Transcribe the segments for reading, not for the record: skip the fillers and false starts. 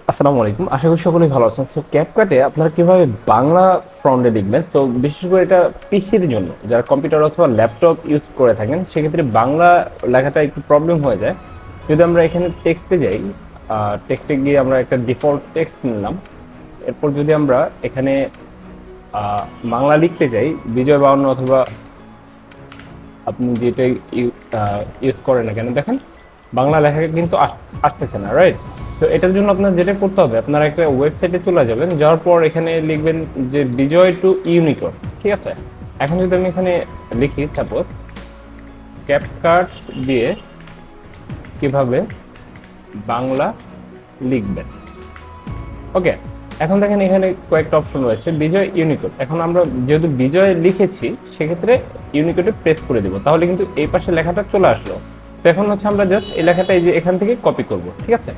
আসসালামু আলাইকুম, আশা করি সকলেই ভালো আছেন। সো ক্যাপকাটে আপনারা কিভাবে বাংলা ফন্টে লিখবেন, সো বিশেষ করে এটা পিসির জন্য, যারা কম্পিউটার অথবা ল্যাপটপ ইউজ করে থাকেন সেক্ষেত্রে বাংলা লেখাটা একটু প্রবলেম হয়ে যায়। যদি আমরা এখানে টেক্সটে যাই, টেক্সটে গিয়ে আমরা একটা ডিফল্ট টেক্সট নিলাম। এরপর যদি আমরা এখানে বাংলা লিখতে চাই, বিজয় বাউন্ন অথবা আপনি যেটা ইউজ করেন না কেন, দেখেন বাংলা লেখা কিন্তু আসতেছে না, রাইট? তো এটার জন্য আপনার যেটা করতে হবে, আপনারা একটা ওয়েবসাইটে চলে যাবেন, যাওয়ার পর এখানে লিখবেন যে বিজয় টু ইউনিকোড, ঠিক আছে? এখন যদি আমি এখানে লিখি সাপোজ ক্যাপকাট দিয়ে কিভাবে বাংলা লিখবেন, ওকে। এখন দেখেন এখানে কয়েকটা অপশন রয়েছে, বিজয় ইউনিকোড। এখন আমরা যেহেতু বিজয় লিখেছি সেক্ষেত্রে ইউনিকোডে প্রেস করে দিব, তাহলে কিন্তু এই পাশে লেখাটা চলে আসলো। তো এখন হচ্ছে আমরা জাস্ট এই লেখাটা এই যে এখান থেকে কপি করব, ঠিক আছে?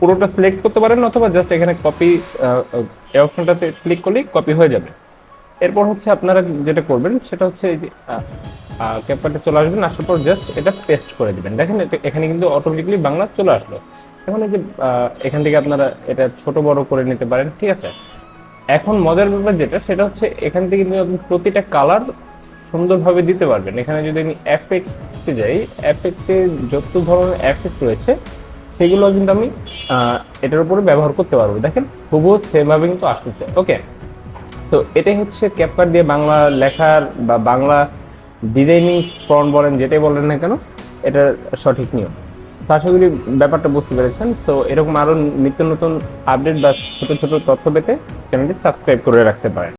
পুরোটা সিলেক্ট করতে পারেন অথবা জাস্ট এখানে কপি এই অপশনটাতে ক্লিক করলেই কপি হয়ে যাবে। এরপর হচ্ছে আপনারা যেটা করবেন সেটা হচ্ছে এই যে ক্যাপকাটে চলে আসবেন, আসার পর জাস্ট এটা পেস্ট করে দিবেন। দেখেন এখানে কিন্তু অটোমেটিকলি বাংলা চলে আসলো। এখন এই যে এখান থেকে আপনারা এটা ছোট বড় করে নিতে পারেন, ঠিক আছে? এখন মজার ব্যাপার যেটা, সেটা হচ্ছে এখান থেকে কিন্তু আপনি প্রতিটা কালার সুন্দরভাবে দিতে পারবেন। এখানে যদি আমি এফেক্টে যাই, এফেক্টে যত ধরনের এফেক্ট রয়েছে সেগুলো কিন্তু আমি এটার উপরে ব্যবহার করতে পারবো। দেখেন হুবহু সেমভাবে কিন্তু আসতেছে, ওকে। তো এটাই হচ্ছে ক্যাপকাট দিয়ে বাংলা লেখার বা বাংলা ডিজাইনিং ফন্ট বলেন, যেটাই বলেন না কেন, এটার সঠিক নিয়ম। তো আশা করি ব্যাপারটা বুঝতে পেরেছেন। সো এরকম আরো নিত্য নতুন আপডেট বা ছোট ছোট তথ্য পেতে চ্যানেলটি সাবস্ক্রাইব করে রাখতে পারেন।